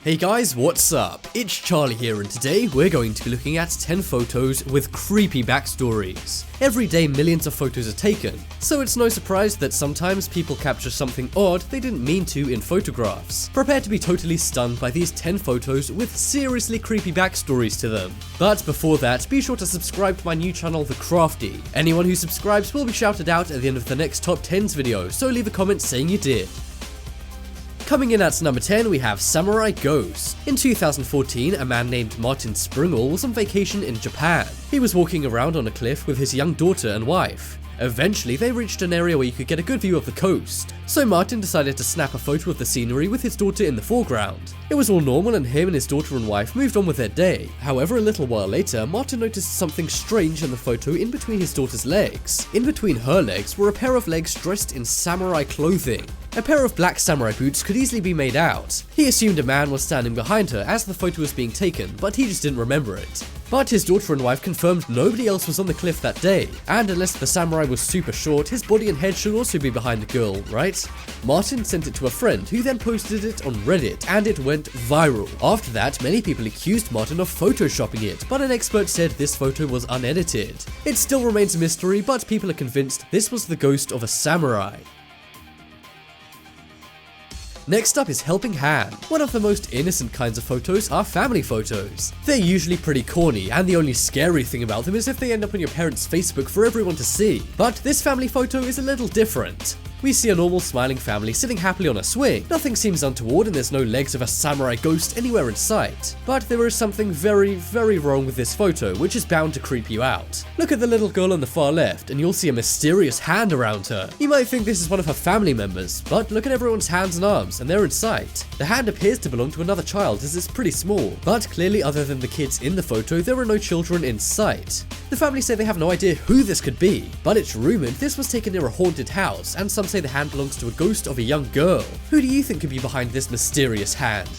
Hey guys, what's up? It's Charlie here, and today we're going to be looking at 10 photos with creepy backstories. Every day millions of photos are taken, so it's no surprise that sometimes people capture something odd they didn't mean to in photographs. Prepare to be totally stunned by these 10 photos with seriously creepy backstories to them. But before that, be sure to subscribe to my new channel, The Crafty. Anyone who subscribes will be shouted out at the end of the next top 10s video, so leave a comment saying you did. Coming in at number 10, we have Samurai Ghost. In 2014, a man named Martin Springle was on vacation in Japan. He was walking around on a cliff with his young daughter and wife. Eventually, they reached an area where you could get a good view of the coast. So Martin decided to snap a photo of the scenery with his daughter in the foreground. It was all normal and him and his daughter and wife moved on with their day. However, a little while later, Martin noticed something strange in the photo in between his daughter's legs. In between her legs were a pair of legs dressed in samurai clothing. A pair of black samurai boots could easily be made out. He assumed a man was standing behind her as the photo was being taken, but he just didn't remember it. But his daughter and wife confirmed nobody else was on the cliff that day, and unless the samurai was super short, his body and head should also be behind the girl, right? Martin sent it to a friend who then posted it on Reddit, and it went viral. After that, many people accused Martin of photoshopping it, but an expert said this photo was unedited. It still remains a mystery, but people are convinced this was the ghost of a samurai. Next up is Helping Hand. One of the most innocent kinds of photos are family photos. They're usually pretty corny, and the only scary thing about them is if they end up on your parents' Facebook for everyone to see. But this family photo is a little different. We see a normal smiling family sitting happily on a swing. Nothing seems untoward and there's no legs of a samurai ghost anywhere in sight. But there is something very wrong with this photo, which is bound to creep you out. Look at the little girl on the far left and you'll see a mysterious hand around her. You might think this is one of her family members, but look at everyone's hands and arms and they're in sight. The hand appears to belong to another child as it's pretty small, but clearly other than the kids in the photo, there are no children in sight. The family say they have no idea who this could be, but it's rumored this was taken near a haunted house, and some say the hand belongs to a ghost of a young girl. Who do you think could be behind this mysterious hand?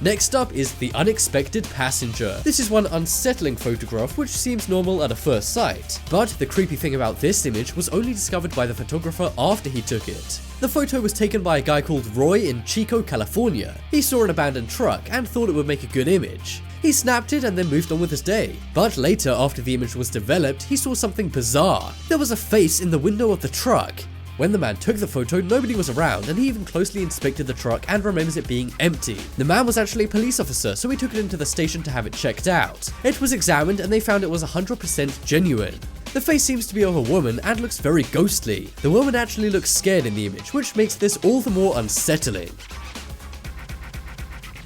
Next up is The Unexpected Passenger. This is one unsettling photograph which seems normal at a first sight, but the creepy thing about this image was only discovered by the photographer after he took it. The photo was taken by a guy called Roy in Chico, California. He saw an abandoned truck and thought it would make a good image. He snapped it and then moved on with his day. But later, after the image was developed, he saw something bizarre. There was a face in the window of the truck. When the man took the photo, nobody was around, and he even closely inspected the truck and remembers it being empty. The man was actually a police officer, so he took it into the station to have it checked out. It was examined and they found it was 100% genuine. The face seems to be of a woman and looks very ghostly. The woman actually looks scared in the image, which makes this all the more unsettling.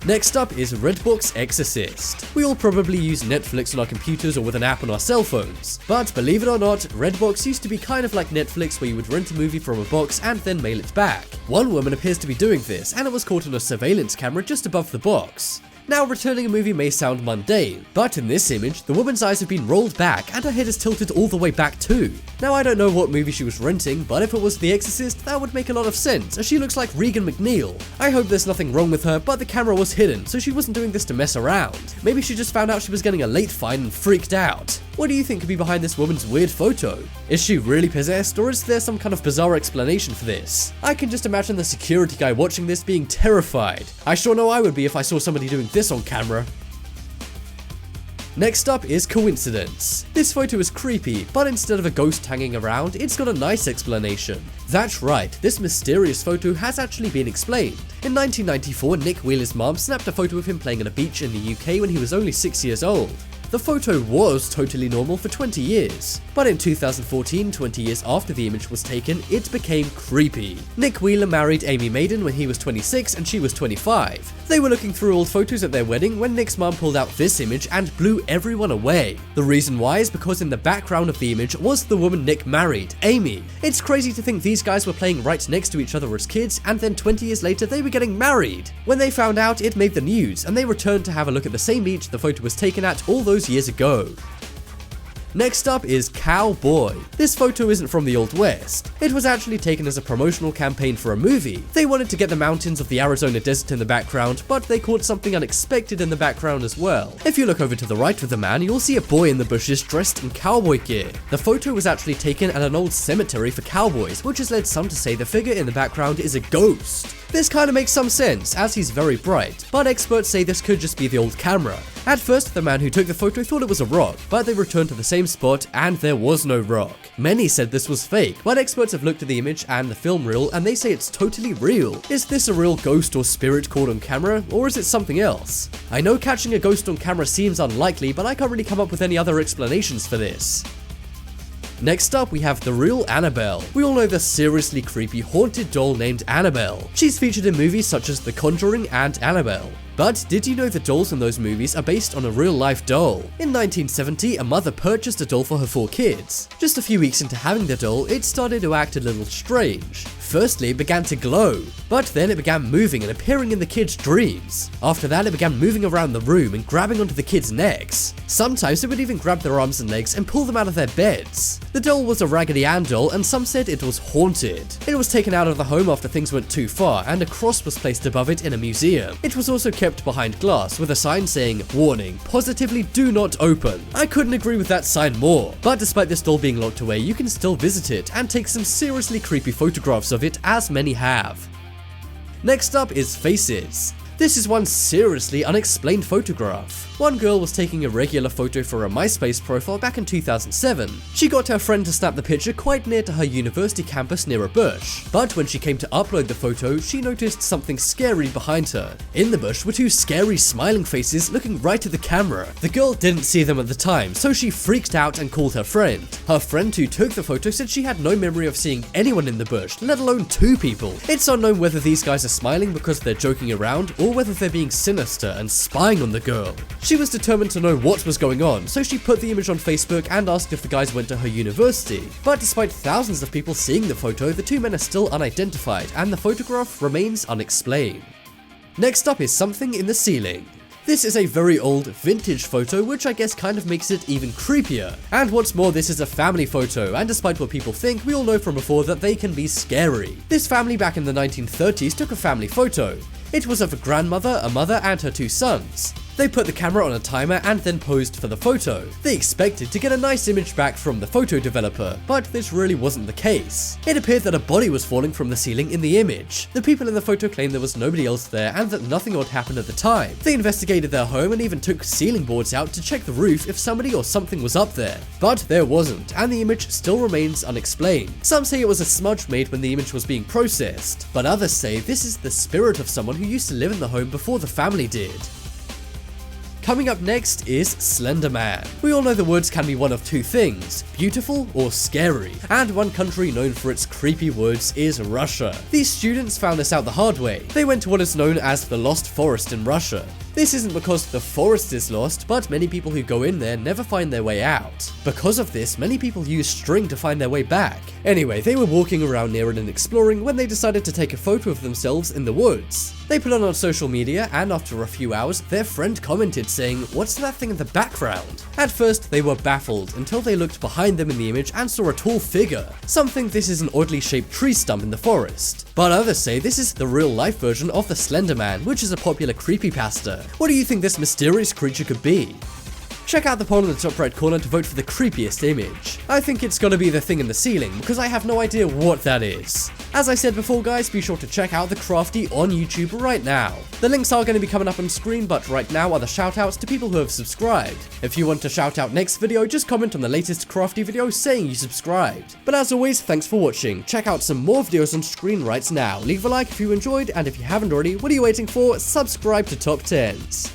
Next up is Box Exorcist. We all probably use Netflix on our computers or with an app on our cell phones. But believe it or not, Redbox used to be kind of like Netflix where you would rent a movie from a box and then mail it back. One woman appears to be doing this and it was caught on a surveillance camera just above the box. Now, returning a movie may sound mundane, but in this image, the woman's eyes have been rolled back and her head is tilted all the way back too. Now, I don't know what movie she was renting, but if it was The Exorcist, that would make a lot of sense, as she looks like Regan McNeil. I hope there's nothing wrong with her, but the camera was hidden, so she wasn't doing this to mess around. Maybe she just found out she was getting a late fine and freaked out. What do you think could be behind this woman's weird photo? Is she really possessed, or is there some kind of bizarre explanation for this? I can just imagine the security guy watching this being terrified. I sure know I would be if I saw somebody doing this on camera. Next up is Coincidence. This photo is creepy, but instead of a ghost hanging around, it's got a nice explanation. That's right, this mysterious photo has actually been explained. In 1994, Nick Wheeler's mom snapped a photo of him playing on a beach in the UK when he was only 6 years old. The photo was totally normal for 20 years, but in 2014, 20 years after the image was taken, it became creepy. Nick Wheeler married Amy Maiden when he was 26 and she was 25. They were looking through old photos at their wedding when Nick's mom pulled out this image and blew everyone away. The reason why is because in the background of the image was the woman Nick married, Amy. It's crazy to think these guys were playing right next to each other as kids and then 20 years later they were getting married. When they found out, it made the news and they returned to have a look at the same beach the photo was taken at all those years ago. Next up is Cowboy. This photo isn't from the Old West. It was actually taken as a promotional campaign for a movie. They wanted to get the mountains of the Arizona desert in the background, but they caught something unexpected in the background as well. If you look over to the right of the man, you'll see a boy in the bushes dressed in cowboy gear. The photo was actually taken at an old cemetery for cowboys, which has led some to say the figure in the background is a ghost. This kinda makes some sense, as he's very bright, but experts say this could just be the old camera. At first, the man who took the photo thought it was a rock, but they returned to the same spot and there was no rock. Many said this was fake, but experts have looked at the image and the film reel and they say it's totally real. Is this a real ghost or spirit caught on camera, or is it something else? I know catching a ghost on camera seems unlikely, but I can't really come up with any other explanations for this. Next up, we have the Real Annabelle. We all know the seriously creepy haunted doll named Annabelle. She's featured in movies such as The Conjuring and Annabelle. But did you know the dolls in those movies are based on a real-life doll? In 1970, a mother purchased a doll for her 4 kids. Just a few weeks into having the doll, it started to act a little strange. Firstly, it began to glow, but then it began moving and appearing in the kids' dreams. After that, it began moving around the room and grabbing onto the kids' necks. Sometimes it would even grab their arms and legs and pull them out of their beds. The doll was a Raggedy Ann doll, and some said it was haunted. It was taken out of the home after things went too far, and a cross was placed above it in a museum. It was also kept behind glass with a sign saying, "Warning, positively do not open." I couldn't agree with that sign more. But despite this doll being locked away, you can still visit it and take some seriously creepy photographs of it, as many have. Next up is Faces. This is one seriously unexplained photograph. One girl was taking a regular photo for a MySpace profile back in 2007. She got her friend to snap the picture quite near to her university campus near a bush. But when she came to upload the photo, she noticed something scary behind her. In the bush were 2 scary smiling faces looking right at the camera. The girl didn't see them at the time, so she freaked out and called her friend. Her friend who took the photo said she had no memory of seeing anyone in the bush, let alone 2 people. It's unknown whether these guys are smiling because they're joking around, or whether they're being sinister and spying on the girl. She was determined to know what was going on, so she put the image on Facebook and asked if the guys went to her university. But despite thousands of people seeing the photo, the 2 men are still unidentified and the photograph remains unexplained. Next up is something in the ceiling. This is a very old, vintage photo, which I guess kind of makes it even creepier. And what's more, this is a family photo, and despite what people think, we all know from before that they can be scary. This family back in the 1930s took a family photo. It was of a grandmother, a mother, and her 2 sons. They put the camera on a timer and then posed for the photo. They expected to get a nice image back from the photo developer, but this really wasn't the case. It appeared that a body was falling from the ceiling in the image. The people in the photo claimed there was nobody else there and that nothing odd happened at the time. They investigated their home and even took ceiling boards out to check the roof if somebody or something was up there. But there wasn't, and the image still remains unexplained. Some say it was a smudge made when the image was being processed, but others say this is the spirit of someone who used to live in the home before the family did. Coming up next is Slenderman. We all know the woods can be one of 2 things, beautiful or scary, and one country known for its creepy woods is Russia. These students found this out the hard way. They went to what is known as the Lost Forest in Russia. This isn't because the forest is lost, but many people who go in there never find their way out. Because of this, many people use string to find their way back. Anyway, they were walking around near it and exploring when they decided to take a photo of themselves in the woods. They put it on social media, and after a few hours, their friend commented saying, "What's that thing in the background?" At first, they were baffled until they looked behind them in the image and saw a tall figure. Some think this is an oddly shaped tree stump in the forest, but others say this is the real-life version of the Slenderman, which is a popular creepypasta. What do you think this mysterious creature could be? Check out the poll in the top right corner to vote for the creepiest image. I think it's gotta be the thing in the ceiling, because I have no idea what that is. As I said before guys, be sure to check out The Crafty on YouTube right now. The links are going to be coming up on screen, but right now are the shoutouts to people who have subscribed. If you want to shout out next video, just comment on the latest Crafty video saying you subscribed. But as always, thanks for watching. Check out some more videos on screen right now. Leave a like if you enjoyed, and if you haven't already, what are you waiting for? Subscribe to Top 10s.